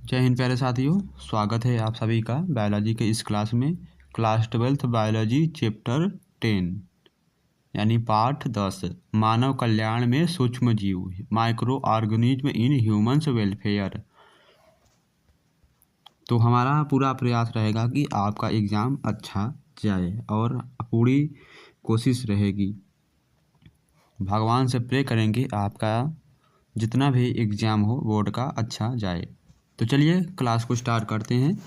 जय हिंद प्यारे साथियों, स्वागत है आप सभी का बायोलॉजी के इस क्लास में। क्लास 12th बायोलॉजी चैप्टर 10 यानी पाठ 10 मानव कल्याण में सूक्ष्म जीव micro organism in humans welfare. तो हमारा पूरा प्रयास रहेगा कि आपका एग्ज़ाम अच्छा जाए और पूरी कोशिश रहेगी, भगवान से प्रे करेंगे आपका जितना भी एग्ज़ाम हो बोर्ड का अच्छा जाए। तो चलिए क्लास को स्टार्ट करते हैं।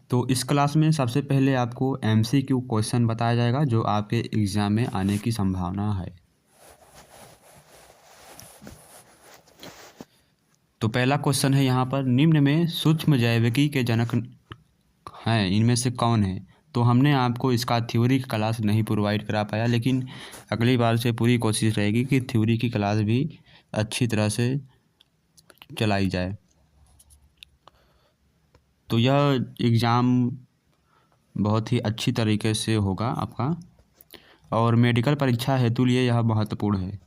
तो इस क्लास में सबसे पहले आपको MCQ क्वेश्चन बताया जाएगा जो आपके एग्ज़ाम में आने की संभावना है। तो पहला क्वेश्चन है यहाँ पर, निम्न में सूक्ष्म जैविकी के जनक हैं इनमें से कौन है। तो हमने आपको इसका थ्योरी की क्लास नहीं प्रोवाइड करा पाया, लेकिन अगली बार से पूरी कोशिश रहेगी कि थ्योरी की क्लास भी अच्छी तरह से चलाई जाए। तो यह एग्ज़ाम बहुत ही अच्छी तरीके से होगा आपका, और मेडिकल परीक्षा हेतु लिए यह महत्वपूर्ण है।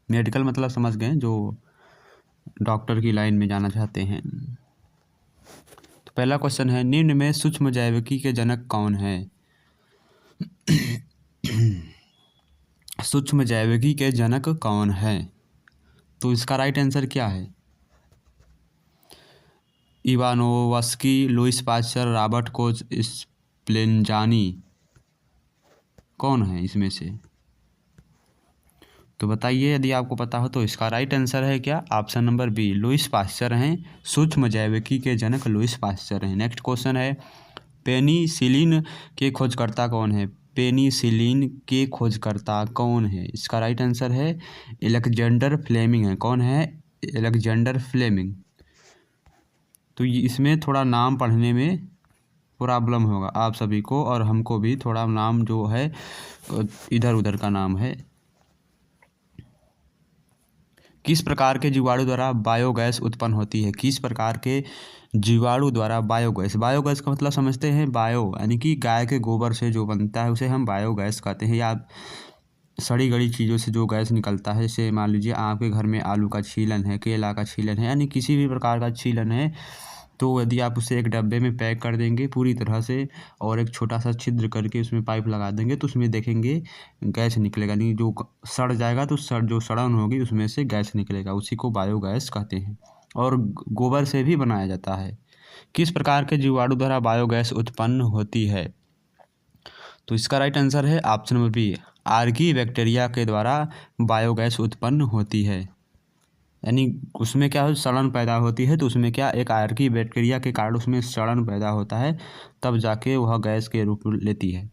मेडिकल मतलब समझ गए, जो डॉक्टर की लाइन में जाना चाहते हैं। तो पहला क्वेश्चन है, निम्न में सूक्ष्म जैविकी के जनक कौन है। सूक्ष्म जैविकी के जनक कौन है। तो इसका राइट आंसर क्या है। Ivanovsky, Louis Pasteur, Robert Koch, Spallanzani, कौन है इसमें से। तो बताइए यदि आपको पता हो। तो इसका राइट आंसर है क्या, option number B, Louis Pasteur हैं। सूक्ष्म जैविकी के जनक लुईस पाश्चर हैं। नेक्स्ट क्वेश्चन है, पेनिसिलिन के खोजकर्ता कौन है। पेनिसिलिन के खोजकर्ता कौन है। इसका राइट आंसर है अलेक्जेंडर फ्लेमिंग है। कौन है, अलेक्जेंडर फ्लेमिंग। तो इसमें थोड़ा नाम पढ़ने में प्रॉब्लम होगा आप सभी को, और हमको भी थोड़ा नाम जो है इधर उधर का नाम है। किस प्रकार के जीवाणु द्वारा बायोगैस उत्पन्न होती है। किस प्रकार के जीवाणु द्वारा बायोगैस। बायोगैस का मतलब समझते हैं, बायो यानी कि गाय के गोबर से जो बनता है उसे हम बायोगैस कहते हैं, या सड़ी गली चीज़ों से जो गैस निकलता है। जैसे मान लीजिए आपके घर में आलू का छीलन है, केला का छीलन है, यानी किसी भी प्रकार का छीलन है, तो यदि आप उसे एक डब्बे में पैक कर देंगे पूरी तरह से और एक छोटा सा छिद्र करके उसमें पाइप लगा देंगे, तो उसमें देखेंगे गैस निकलेगा। नहीं, जो सड़ जाएगा तो जो सड़न होगी उसमें से गैस निकलेगा, उसी को बायोगैस कहते हैं। और गोबर से भी बनाया जाता है। किस प्रकार के जीवाणु द्वारा बायोगैस उत्पन्न होती है। तो इसका राइट आंसर है option number B, archaebacteria के द्वारा बायोगैस उत्पन्न होती है। यानी उसमें क्या हो, सड़न पैदा होती है, तो उसमें क्या एक आर्की बैक्टीरिया के कारण उसमें सड़न पैदा होता है, तब जाके वह गैस के रूप लेती है।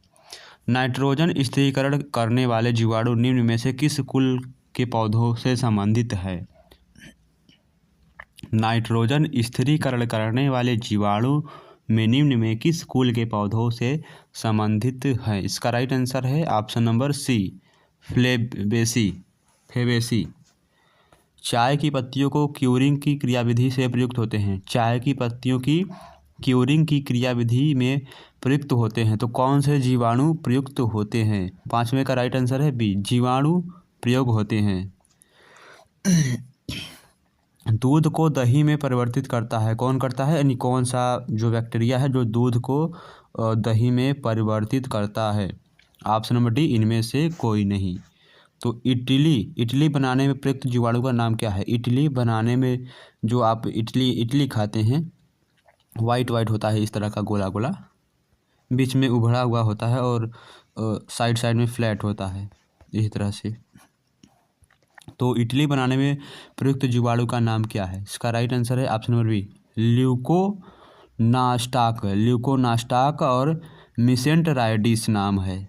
नाइट्रोजन स्थिरीकरण करने वाले जीवाणु निम्न में से किस कुल के पौधों से संबंधित है। नाइट्रोजन स्थिरीकरण करने वाले जीवाणु में निम्न में किस कुल के पौधों से संबंधित है। इसका राइट आंसर है ऑप्शन नंबर सी, फेबेसी। चाय की पत्तियों को क्यूरिंग की क्रियाविधि से प्रयुक्त होते हैं। चाय की पत्तियों की क्यूरिंग की क्रियाविधि में प्रयुक्त होते हैं, तो कौन से जीवाणु प्रयुक्त होते हैं। पांचवें का राइट आंसर है बी, जीवाणु प्रयोग होते हैं। दूध को दही में परिवर्तित करता है, कौन करता है, यानी कौन सा जो बैक्टीरिया है जो दूध को दही में परिवर्तित करता है। ऑप्शन नंबर डी, इनमें से कोई नहीं। तो इडली बनाने में प्रयुक्त जीवाणु का नाम क्या है। इडली बनाने में जो आप इडली खाते हैं, वाइट होता है, इस तरह का गोला गोला, बीच में उभड़ा हुआ होता है और साइड में फ्लैट होता है इस तरह से। तो इडली बनाने में प्रयुक्त जीवाणु का नाम क्या है। इसका राइट आंसर है ऑप्शन नंबर बी, ल्यूकोनास्टाक और मिसेंटराइडिस नाम है।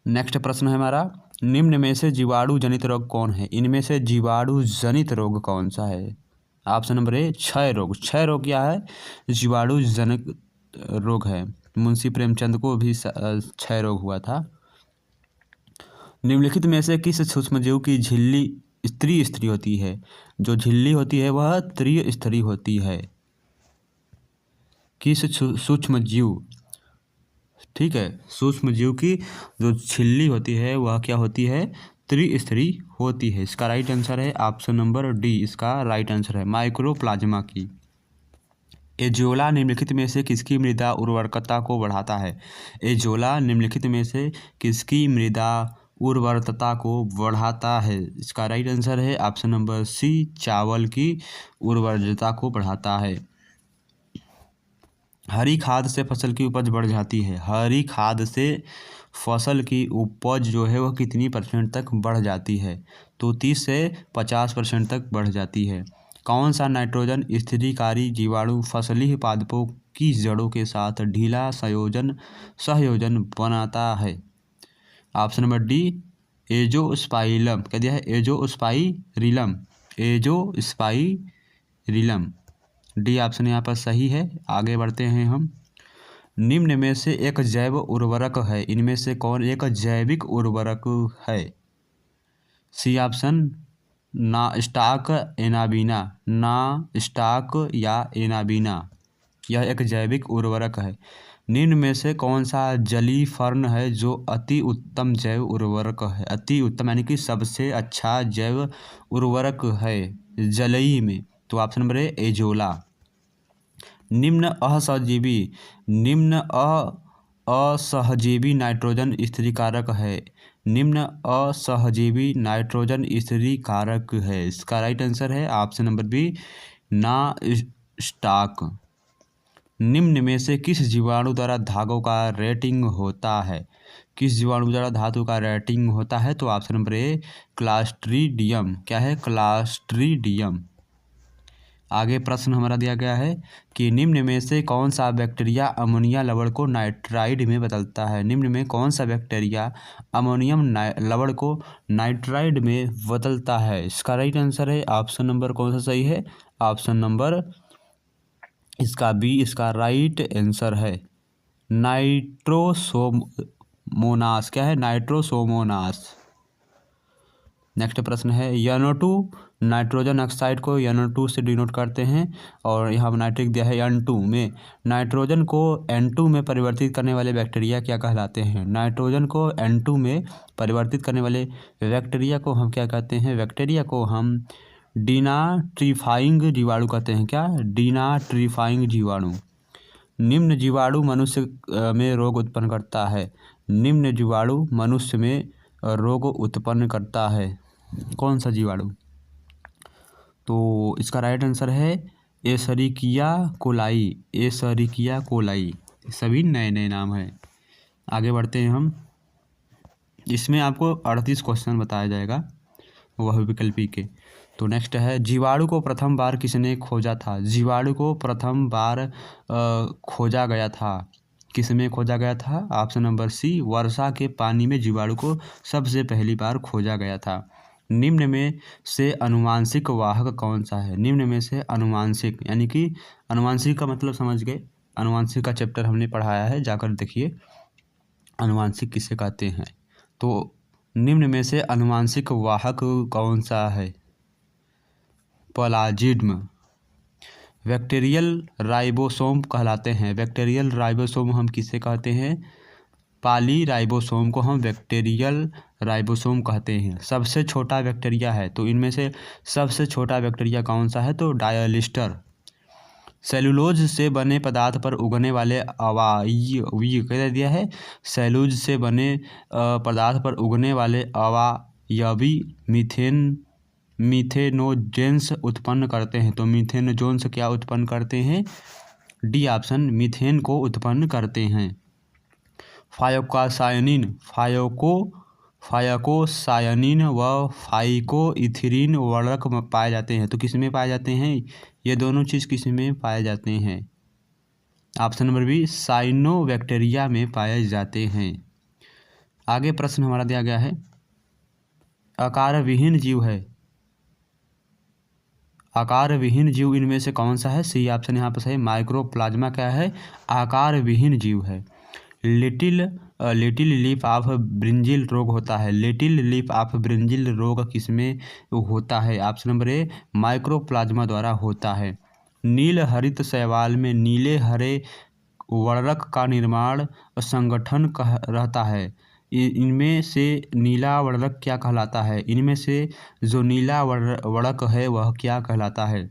नेक्स्ट प्रश्न है हमारा, निम्न में से जीवाणु जनित रोग कौन है। इनमें से जीवाणु जनित रोग कौन सा है। ऑप्शन नंबर ए, क्षय रोग। क्षय रोग क्या है, जीवाणु जनित रोग है। मुंशी प्रेमचंद को भी क्षय रोग हुआ था। निम्नलिखित में से किस सूक्ष्मजीव की झिल्ली त्रिस्तरीय होती है। जो झिल्ली होती है वह त्रिस्तरीय होती है। किस सूक्ष्मजीव, ठीक है, सूक्ष्मजीव की जो झिल्ली होती है वह क्या होती है, त्रिस्तरीय होती है? इसका राइट आंसर है ऑप्शन नंबर डी, इसका राइट आंसर है माइक्रोप्लाज्मा की। एजोला निम्नलिखित में से किसकी मृदा उर्वरकता को बढ़ाता है? एजोला निम्नलिखित में से किसकी मृदा उर्वरकता को बढ़ाता है? इसका राइट आंसर है ऑप्शन नंबर सी, चावल की उर्वरकता को बढ़ाता है। हरी खाद से फसल की उपज बढ़ जाती है। हरी खाद से फसल की उपज जो है वह कितनी % तक बढ़ जाती है? तो 30 से 50% तक बढ़ जाती है। कौन सा नाइट्रोजन स्थिरीकारी जीवाणु फसली पादपों की जड़ों के साथ ढीला सहयोजन बनाता है? Option number D, Azospirillum. क्या दिया है? एजोस्पाइरिलम। एजोस्पाइरिलम डी ऑप्शन यहाँ पर सही है। आगे बढ़ते हैं हम। निम्न में से एक जैव उर्वरक है, इनमें से कौन एक जैविक उर्वरक है? सी ऑप्शन, ना स्टॉक एनाबीना। ना स्टॉक या एनाबीना, यह एक जैविक उर्वरक है। निम्न में से कौन सा जलीय फर्न है जो अति उत्तम जैव उर्वरक है? अति उत्तम यानी कि सबसे अच्छा जैव उर्वरक है जलीय में, तो ऑप्शन नंबर है एजोला। निम्न असहजीवी नाइट्रोजन स्थिरीकारक है। निम्न असहजीवी नाइट्रोजन स्थिरीकारक है। इसका राइट आंसर है ऑप्शन नंबर बी, ना स्टॉक। निम्न में से किस जीवाणु द्वारा धागों का रेटिंग होता है? किस जीवाणु द्वारा धातु का रेटिंग होता है? तो ऑप्शन नंबर ए, क्लास्ट्रीडियम। क्या है? क्लास्ट्रीडियम। आगे प्रश्न हमारा दिया गया है कि निम्न में से कौन सा बैक्टीरिया अमोनिया लवण को नाइट्राइड में बदलता है? निम्न में कौन सा बैक्टीरिया अमोनियम लवण को नाइट्राइड में बदलता है? इसका राइट आंसर है ऑप्शन नंबर कौन सा सही है? ऑप्शन नंबर इसका बी, इसका राइट आंसर है नाइट्रोसोमोनास। क्या है? नाइट्रोसोमोनास। नेक्स्ट प्रश्न है, NO2 नाइट्रोजन ऑक्साइड को NO2 से डिनोट करते हैं और यहाँ नाइट्रिक दिया है N2 में। नाइट्रोजन को N2 में परिवर्तित करने वाले बैक्टीरिया क्या कहलाते हैं? नाइट्रोजन को N2 में परिवर्तित करने वाले बैक्टीरिया को हम क्या कहते हैं? बैक्टीरिया को हम डिनाट्रीफाइंग जीवाणु कहते हैं। क्या? डिनाट्रीफाइंग जीवाणु। निम्न जीवाणु मनुष्य में रोग उत्पन्न करता है। निम्न जीवाणु मनुष्य में रोग उत्पन्न करता है। कौन सा जीवाणु? तो इसका राइट आंसर है एशेरिकिया कोलाई। एशेरिकिया कोलाई। सभी नए नए नाम हैं। आगे बढ़ते हैं हम। इसमें आपको 38 क्वेश्चन बताया जाएगा, वह विकल्पी के। तो नेक्स्ट है, जीवाणु को प्रथम बार किसने खोजा था? जीवाणु को प्रथम बार खोजा गया था। किसमें खोजा गया था? ऑप्शन नंबर सी, वर्षा के पानी में जीवाणु को सबसे पहली बार खोजा गया था। निम्न में से अनुवांशिक वाहक कौन सा है? निम्न में से अनुवांशिक यानी कि अनुवांशिक का मतलब समझ गए। अनुवांशिक का चैप्टर हमने पढ़ाया है, जाकर देखिए अनुवांशिक किसे कहते हैं। तो निम्न में से अनुवांशिक वाहक कौन सा है? प्लाजिड्म। बैक्टीरियल राइबोसोम कहलाते हैं। बैक्टीरियल राइबोसोम हम किसे कहते हैं? पॉलीराइबोसोम को हम बैक्टीरियल राइबोसोम कहते हैं। सबसे छोटा बैक्टीरिया है, तो इनमें से सबसे छोटा बैक्टीरिया कौन सा है? तो डायलिस्टर। सेलुलोज से बने पदार्थ पर उगने वाले अवयवी कह दिया है। सेलुलोज से बने पदार्थ पर उगने वाले अवयवी मीथेनोजेंस उत्पन्न करते हैं। तो मीथेनोजेंस क्या उत्पन्न करते हैं? डी ऑप्शन, मीथेन को उत्पन्न करते हैं। फायकोसायानिन व फाइकोइथिलीन वर्णक पाए जाते हैं। तो किस में पाए जाते हैं? ये दोनों चीज़ किस में पाए जाते हैं? ऑप्शन नंबर बी, साइनोबैक्टीरिया में पाए जाते हैं। आगे प्रश्न हमारा दिया गया है, आकार विहीन जीव है। आकार विहीन जीव इनमें से कौन सा है? सी ऑप्शन यहाँ पर सही, माइक्रोप्लाज्मा क्या है? आकार विहीन जीव है। लिटिल लीफ ऑफ ब्रिंजिल रोग होता है। लिटिल लीफ ऑफ ब्रिंजिल रोग किसमें होता है? ऑप्शन नंबर ए, माइक्रोप्लाज्मा द्वारा होता है। नील हरित शैवाल में नीले हरे वर्णक का निर्माण संगठन रहता है। इनमें से नीला वर्णक क्या कहलाता है? इनमें से जो नीला वर्णक है वह क्या कहलाता है?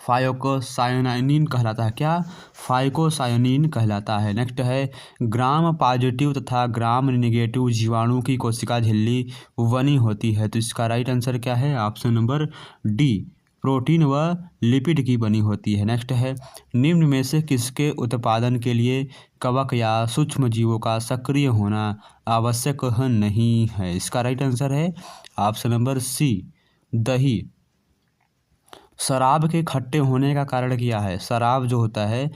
फाइकोसायानिन कहलाता है। क्या? फाइकोसायानिन कहलाता है। नेक्स्ट है, ग्राम पॉजिटिव तथा ग्राम निगेटिव जीवाणु की कोशिका झिल्ली बनी होती है। तो इसका राइट आंसर क्या है? ऑप्शन नंबर डी, प्रोटीन व लिपिड की बनी होती है। नेक्स्ट है, निम्न में से किसके उत्पादन के लिए कवक या सूक्ष्म जीवों का सक्रिय होना आवश्यक नहीं है? इसका राइट आंसर है ऑप्शन नंबर सी, दही। शराब के खट्टे होने का कारण क्या है? शराब जो होता है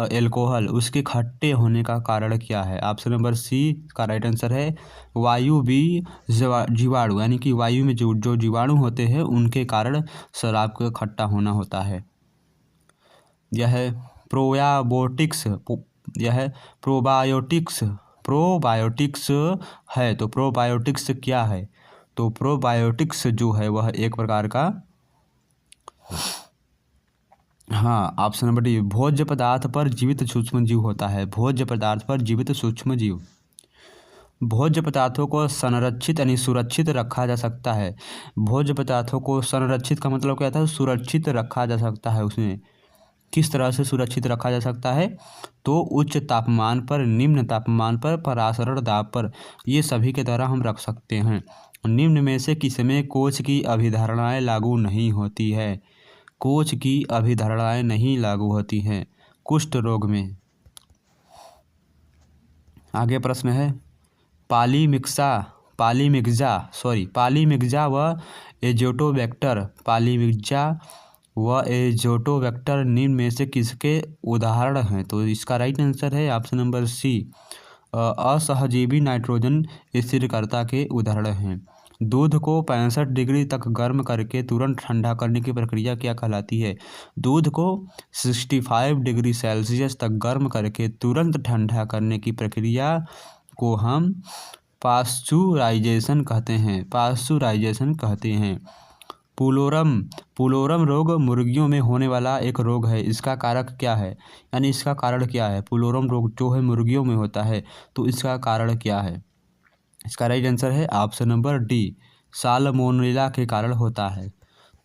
एल्कोहल, उसके खट्टे होने का कारण क्या है? ऑप्शन नंबर सी का राइट आंसर है वायु बी जीवाणु, यानी कि वायु में जो जीवाणु होते हैं उनके कारण शराब का खट्टा होना होता है। यह प्रोबायोटिक्स यह प्रोबायोटिक्स प्रोबायोटिक्स है। तो प्रोबायोटिक्स क्या है? तो प्रोबायोटिक्स जो है वह एक प्रकार का, हाँ, ऑप्शन नंबर डी, भोज्य पदार्थ पर जीवित सूक्ष्म जीव होता है। भोज्य पदार्थ पर जीवित सूक्ष्म जीव। भोज्य पदार्थों को संरक्षित यानी सुरक्षित रखा जा सकता है। भोज्य पदार्थों को संरक्षित का मतलब क्या था? सुरक्षित रखा जा सकता है। उसमें किस तरह से सुरक्षित रखा जा सकता है? तो उच्च तापमान पर, निम्न तापमान पर, परासरण दाब पर, ये सभी के द्वारा हम रख सकते हैं। निम्न में से किसमें कोच की अभिधारणाएं लागू नहीं होती है? कोच की अभिधारणाएं नहीं लागू होती हैं कुष्ठ रोग में। आगे प्रश्न है, पालीमिक्जा व एजोटोबैक्टर निम्न में से किसके उदाहरण हैं? तो इसका राइट आंसर है ऑप्शन नंबर सी, असहजीवी नाइट्रोजन स्थिरकर्ता के उदाहरण हैं। दूध को 65 डिग्री तक गर्म करके तुरंत ठंडा करने की प्रक्रिया क्या कहलाती है? दूध को 65 डिग्री सेल्सियस तक गर्म करके तुरंत ठंडा करने की प्रक्रिया को हम पाश्चुराइजेशन कहते हैं। पुलोरम रोग मुर्गियों में होने वाला एक रोग है। इसका कारक क्या है? यानी इसका कारण क्या है? पुलोरम रोग जो है मुर्गियों में होता है, तो इसका कारण क्या है? इसका राइट आंसर है ऑप्शन नंबर डी, साल्मोनेला के कारण होता है।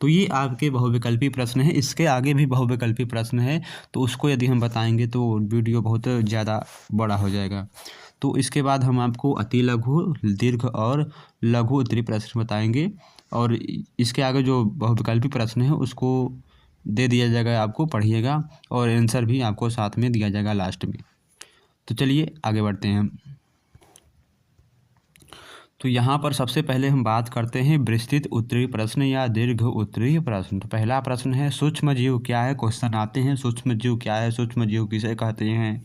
तो ये आपके बहुविकल्पी प्रश्न है। इसके आगे भी बहुविकल्पी प्रश्न है, तो उसको यदि हम बताएंगे तो वीडियो बहुत ज़्यादा बड़ा हो जाएगा। तो इसके बाद हम आपको अति लघु, दीर्घ और लघु उत्तरीय प्रश्न बताएंगे, और इसके आगे जो बहुविकल्पी प्रश्न है उसको दे दिया जाएगा, आपको पढ़िएगा, और आंसर भी आपको साथ में दिया जाएगा लास्ट में। तो चलिए आगे बढ़ते हैं। तो यहाँ पर सबसे पहले हम बात करते हैं विस्तृत उत्तरीय प्रश्न या दीर्घ उत्तरीय प्रश्न। तो पहला प्रश्न है, सूक्ष्म जीव क्या है? क्वेश्चन आते हैं, सूक्ष्म जीव क्या है, सूक्ष्म जीव किसे कहते हैं,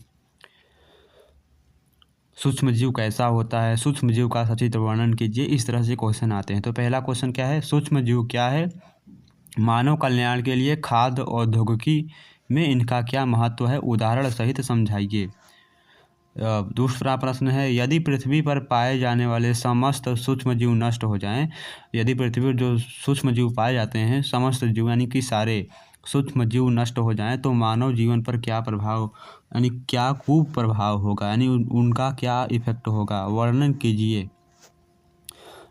सूक्ष्म जीव कैसा होता है, सूक्ष्म जीव का सचित्र वर्णन कीजिए। इस तरह से क्वेश्चन आते हैं। तो पहला क्वेश्चन क्या है? सूक्ष्म जीव क्या है? मानव कल्याण के लिए खाद्य औद्योगिकी में इनका क्या महत्व है? उदाहरण सहित समझाइए। दूसरा प्रश्न है, यदि पृथ्वी पर पाए जाने वाले समस्त सूक्ष्म जीव नष्ट हो जाएं, यदि पृथ्वी पर जो सूक्ष्म जीव पाए जाते हैं, समस्त जीव यानी कि सारे सूक्ष्म जीव नष्ट हो जाएं, तो मानव जीवन पर क्या प्रभाव, यानी क्या कुप्रभाव होगा, यानी उनका क्या इफेक्ट होगा? वर्णन कीजिए।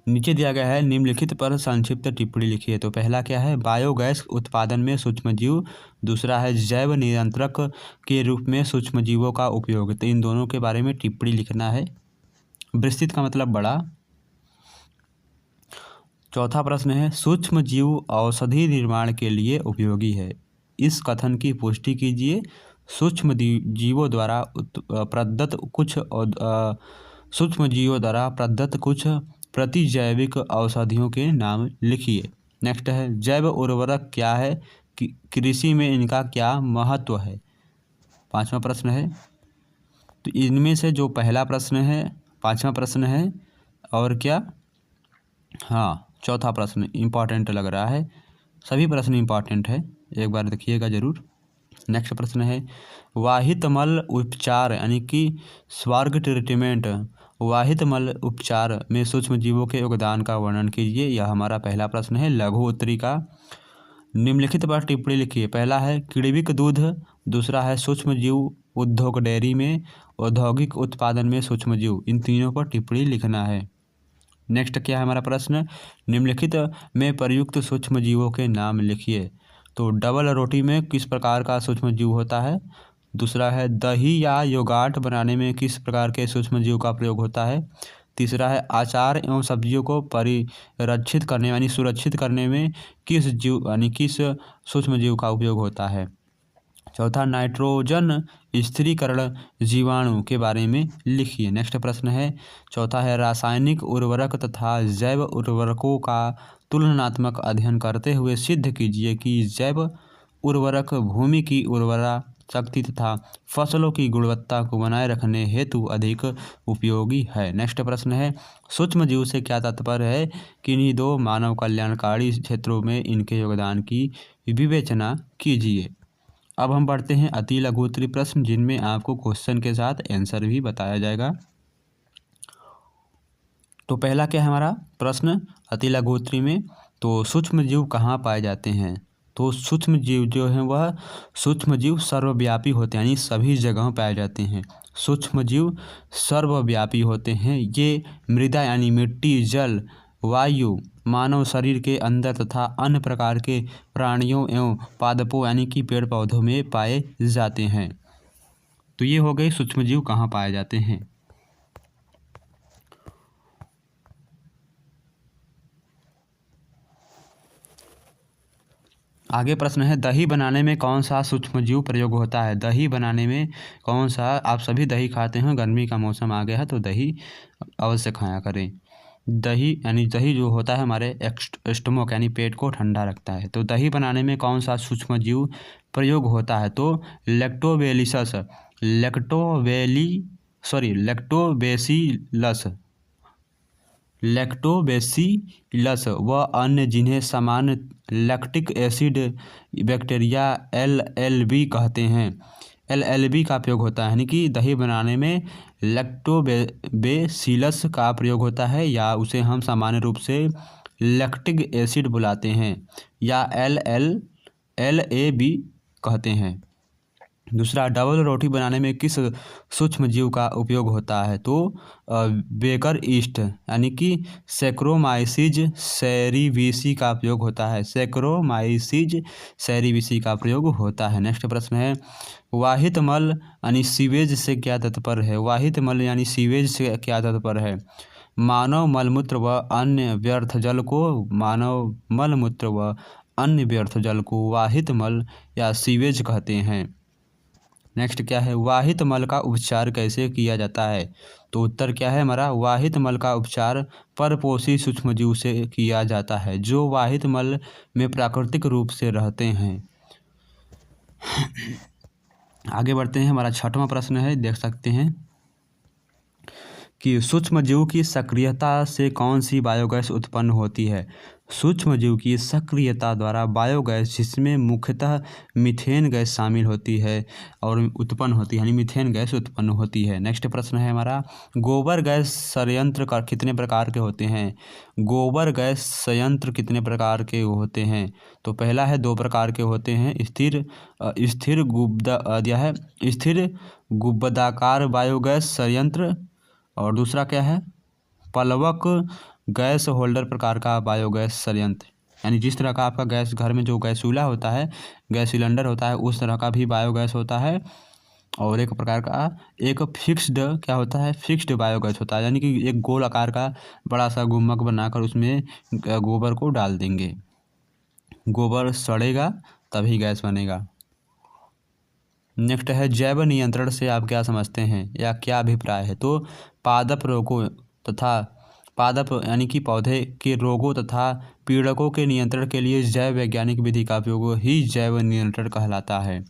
नीचे दिया गया है, निम्नलिखित पर संक्षिप्त टिप्पणी लिखिए। तो पहला क्या है? बायोगैस उत्पादन में सूक्ष्मजीव। दूसरा है जैव नियंत्रक के रूप में सूक्ष्मजीवों का उपयोग। तो इन दोनों के बारे में टिप्पणी लिखना है। विस्तृत का मतलब बड़ा। चौथा प्रश्न है, सूक्ष्मजीव औषधि निर्माण के लिए उपयोगी है। इस कथन की पुष्टि कीजिए। सूक्ष्म जीवों द्वारा प्रदत्त कुछ प्रतिजैविक औषधियों के नाम लिखिए। नेक्स्ट है, जैव उर्वरक क्या है? कृषि में इनका क्या महत्व है? पांचवा प्रश्न है। तो इनमें से जो पहला प्रश्न है, पांचवा प्रश्न है, और क्या, हाँ, चौथा प्रश्न इम्पॉर्टेंट लग रहा है। सभी प्रश्न इम्पॉर्टेंट है, एक बार देखिएगा जरूर। नेक्स्ट प्रश्न है, वाहित मल उपचार यानी कि स्वार्ग ट्रीटमेंट, वाहित मल उपचार में सूक्ष्म जीवों के योगदान का वर्णन कीजिए। यह हमारा पहला प्रश्न है। लघु उत्तरी का, निम्नलिखित पर टिप्पणी लिखिए। पहला है किण्विक दूध, दूसरा है सूक्ष्म जीव उद्योग डेयरी में, औद्योगिक उत्पादन में सूक्ष्मजीव, इन तीनों पर टिप्पणी लिखना है। नेक्स्ट क्या है हमारा प्रश्न, निम्नलिखित में प्रयुक्त सूक्ष्मजीवों के नाम लिखिए। तो डबल रोटी में किस प्रकार का सूक्ष्मजीव होता है। दूसरा है दही या योगार्ट बनाने में किस प्रकार के सूक्ष्मजीव का प्रयोग होता है। तीसरा है अचार एवं सब्जियों को परिरक्षित करने यानी सुरक्षित करने में किस जीव यानी किस सूक्ष्मजीव का उपयोग होता है। चौथा नाइट्रोजन स्थिरीकरण जीवाणु के बारे में लिखिए। नेक्स्ट प्रश्न है चौथा है रासायनिक उर्वरक तथा जैव उर्वरकों का तुलनात्मक अध्ययन करते हुए सिद्ध कीजिए कि जैव उर्वरक भूमि की उर्वरा शक्ति तथा फसलों की गुणवत्ता को बनाए रखने हेतु अधिक उपयोगी है। नेक्स्ट प्रश्न है सूक्ष्मजीव से क्या तात्पर्य है, किन्हीं दो मानव कल्याणकारी क्षेत्रों में इनके योगदान की विवेचना कीजिए। अब हम बढ़ते हैं अति लघु उत्तरीय प्रश्न, जिनमें आपको क्वेश्चन के साथ आंसर भी बताया जाएगा। तो पहला क्या है हमारा प्रश्न अति लघु उत्तरीय में, तो सूक्ष्मजीव कहाँ पाए जाते हैं। तो सूक्ष्मजीव जो हैं वह सूक्ष्मजीव सर्वव्यापी होते हैं, यानी सभी जगह पाए जाते हैं। सूक्ष्मजीव सर्वव्यापी होते हैं। ये मृदा यानी मिट्टी, जल, वायु, मानव शरीर के अंदर तथा अन्य प्रकार के प्राणियों एवं पादपों यानी कि पेड़ पौधों में पाए जाते हैं। तो ये हो गए सूक्ष्मजीव कहाँ पाए जाते हैं। आगे प्रश्न है दही बनाने में कौन सा सूक्ष्मजीव प्रयोग होता है। दही बनाने में कौन सा, आप सभी दही खाते हैं, गर्मी का मौसम आ गया है तो दही अवश्य खाया करें। दही यानी दही जो होता है हमारे स्टमक यानी पेट को ठंडा रखता है। तो दही बनाने में कौन सा सूक्ष्मजीव प्रयोग होता है। तो लैक्टोबेसिलस व अन्य जिन्हें सामान्य लैक्टिक एसिड बैक्टीरिया LLB कहते हैं, LLB का प्रयोग होता है। यानी कि दही बनाने में लैक्टोबेसिलस का प्रयोग होता है, या उसे हम सामान्य रूप से लैक्टिक एसिड बुलाते हैं, या LLAB कहते हैं। दूसरा डबल रोटी बनाने में किस सूक्ष्मजीव का उपयोग होता है। तो बेकर ईस्ट यानी कि सैक्रोमाइसीज सेरिविसी का प्रयोग होता है। सैक्रोमाइसीज सेरिविसी का प्रयोग होता है। नेक्स्ट प्रश्न है वाहित मल यानी सीवेज से क्या तात्पर्य है। वाहित मल यानी सीवेज से क्या तात्पर्य है। मानव मलमूत्र व अन्य व्यर्थ जल को वाहित मल या सीवेज कहते हैं। नेक्स्ट क्या है वाहित मल का उपचार कैसे किया जाता है। तो उत्तर क्या है हमारा, वाहित मल का उपचार परपोषी सूक्ष्मजीव से किया जाता है जो वाहित मल में प्राकृतिक रूप से रहते हैं। आगे बढ़ते हैं, हमारा छठवां प्रश्न है, देख सकते हैं कि सूक्ष्मजीव की सक्रियता से कौन सी बायोगैस उत्पन्न होती है। सूक्ष्मजीव की सक्रियता द्वारा बायोगैस, जिसमें मुख्यतः मीथेन गैस शामिल होती है और उत्पन्न होती है, यानी मीथेन गैस उत्पन्न होती है। नेक्स्ट प्रश्न है हमारा गोबर गैस संयंत्र का कितने प्रकार के होते हैं। गोबर गैस संयंत्र कितने प्रकार के होते हैं। तो पहला है 2 प्रकार के होते हैं, स्थिर गुब्बदाकार बायोगैस संयंत्र, और दूसरा क्या है पलवक गैस होल्डर प्रकार का बायोगैस संयंत्र। यानी जिस तरह का आपका गैस घर में जो गैस चूल्हा होता है, गैस सिलेंडर होता है, उस तरह का भी बायोगैस होता है। और एक प्रकार का एक फिक्स्ड क्या होता है, फिक्स्ड बायोगैस होता है, यानी कि एक गोल आकार का बड़ा सा गुम्मक बनाकर उसमें गोबर को डाल देंगे, गोबर सड़ेगा तभी गैस बनेगा। नेक्स्ट है जैव नियंत्रण से आप क्या समझते हैं या क्या अभिप्राय है। तो पादप यानी कि पौधे के रोगों तथा पीड़कों के नियंत्रण के लिए जैव वैज्ञानिक विधि का उपयोग ही जैव नियंत्रण कहलाता है।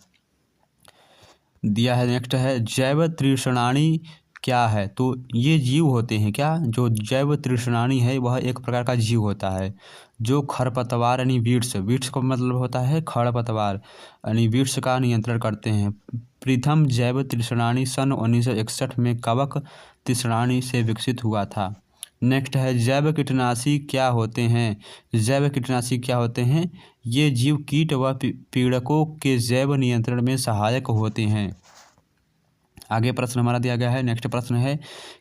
दिया है नेक्स्ट है जैव तृष्णानी क्या है। तो ये जीव होते हैं क्या, जो जैव तृष्णानी है वह एक प्रकार का जीव होता है जो खरपतवार यानी वीड्स का मतलब होता है खरपतवार यानी वीड्स का नियंत्रण करते हैं। प्रथम जैव तृष्णानी सन 1961 में कवक तृष्णानी से विकसित हुआ था। नेक्स्ट है जैव कीटनाशी क्या होते हैं। जैव कीटनाशी क्या होते हैं, ये जीव कीट व पीड़कों के जैव नियंत्रण में सहायक होते हैं। आगे प्रश्न हमारा दिया गया है। नेक्स्ट प्रश्न है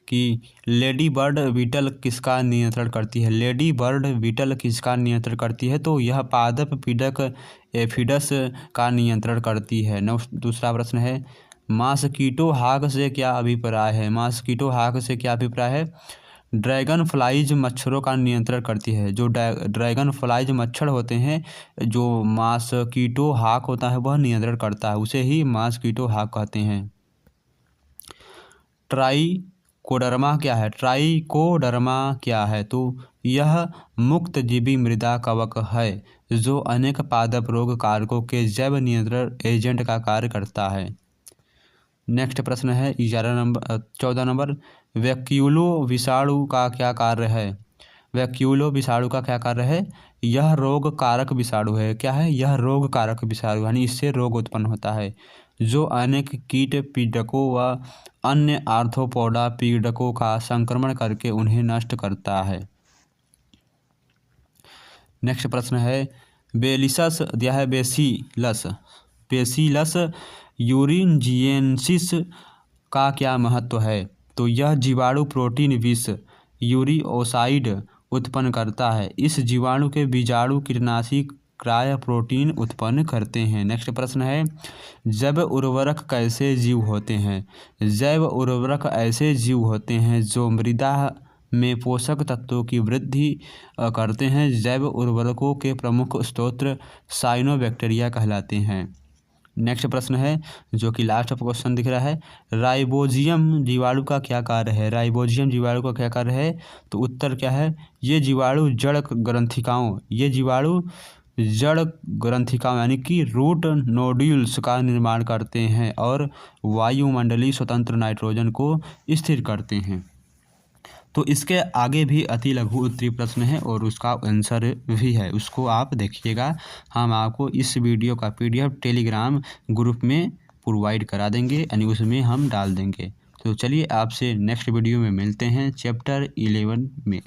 कि लेडी बर्ड बीटल किसका नियंत्रण करती है। लेडी बर्ड बीटल किसका नियंत्रण करती है, तो यह पादप पीड़क एफिडस का नियंत्रण करती है। दूसरा प्रश्न है मॉस्किटो हॉक से क्या अभिप्राय है। मॉस्किटो हॉक से क्या अभिप्राय है। ड्रैगन फ्लाइज मच्छरों का नियंत्रण करती है। जो ड्रैगन फ्लाइज मच्छर होते हैं, जो मॉस्किटो हॉक होता है वह नियंत्रण करता है, उसे ही मॉस्किटो हॉक कहते हैं। ट्राइकोडर्मा क्या है। ट्राइकोडर्मा क्या है, तो यह मुक्तजीवी मृदा कवक है जो अनेक पादप रोग कारकों के जैव नियंत्रण एजेंट का कार्य करता है। नेक्स्ट प्रश्न है 14 नंबर वैक्यूलो विषाणु का क्या कार्य है। वैक्यूलो विषाणु का क्या कार्य है। यह रोग कारक विषाणु है। क्या है, यह रोग कारक विषाणु, यानी इससे रोग उत्पन्न होता है, जो अनेक कीट पीड़कों व अन्य आर्थ्रोपोडा पीड़कों का संक्रमण करके उन्हें नष्ट करता है। नेक्स्ट प्रश्न है बेलिसस दिया है बेसिलस। बेसिलस यूरिनजिएंसिस का क्या महत्व है, तो यह जीवाणु प्रोटीन विष यूरिओसाइड उत्पन्न करता है। इस जीवाणु के बीजाणु कीटनाशी क्राय प्रोटीन उत्पन्न करते हैं। नेक्स्ट प्रश्न है जैव उर्वरक कैसे जीव होते हैं। जैव उर्वरक ऐसे जीव होते हैं जो मृदा में पोषक तत्वों की वृद्धि करते हैं। जैव उर्वरकों के प्रमुख स्रोत साइनोबैक्टीरिया कहलाते हैं। नेक्स्ट प्रश्न है जो कि लास्ट ऑफ क्वेश्चन दिख रहा है राइबोजियम जीवाणु का क्या कार्य है। राइबोजियम जीवाणु का क्या कार्य है, तो उत्तर क्या है, ये जीवाणु जड़ ग्रंथिकाओं यानी कि रूट नोड्यूल्स का निर्माण करते हैं और वायुमंडलीय स्वतंत्र नाइट्रोजन को स्थिर करते हैं। तो इसके आगे भी अति लघु उत्तरीय प्रश्न है और उसका आंसर भी है, उसको आप देखिएगा। हम आपको इस वीडियो का PDF टेलीग्राम ग्रुप में प्रोवाइड करा देंगे, यानी उसमें हम डाल देंगे। तो चलिए आपसे नेक्स्ट वीडियो में मिलते हैं चैप्टर 11 में।